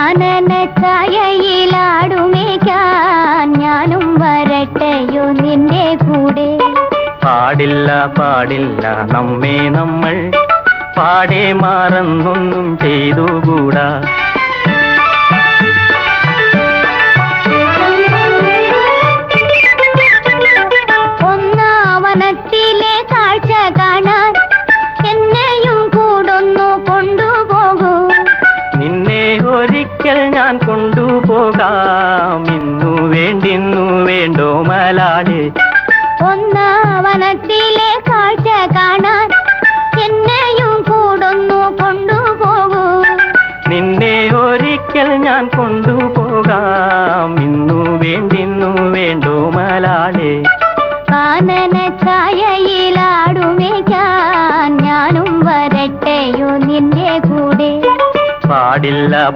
കാനന ഛായയിലാടുമേക്കാൻ ഞാനും വരട്ടെയോ നിന്റെ കൂടെ. പാടില്ല പാടില്ല നമ്മെ നമ്മൾ പാടെ മാറന്നൊന്നും ചെയ്തുകൂടാ. ഒന്നാവനത്തിലെ കാഴ്ച കാണാൻ എന്നെയും കൂടൊന്നു കൊണ്ടുപോകൂ. നിന്നെ ഒരിക്കൽ ഞാൻ കൊണ്ടുപോകാം. ഇന്നു വേണ്ടിന്നു വേണ്ടോ മലാളെ. ഒന്നാവനത്തിലെ കാഴ്ച കാണാൻ എന്നെയും കൂടൊന്നു കൊണ്ടുപോകൂ. നിന്നെ ഒരിക്കൽ ഞാൻ കൊണ്ടുപോകാം. ഇന്നു വേണ്ടിന്നു വേണ്ടോ മലാളെ. കാനന ഛായയിലാടുമേക്കാൻ ഞാനും വരട്ടെയോ നിന്റെ കൂടെ. പാടില്ല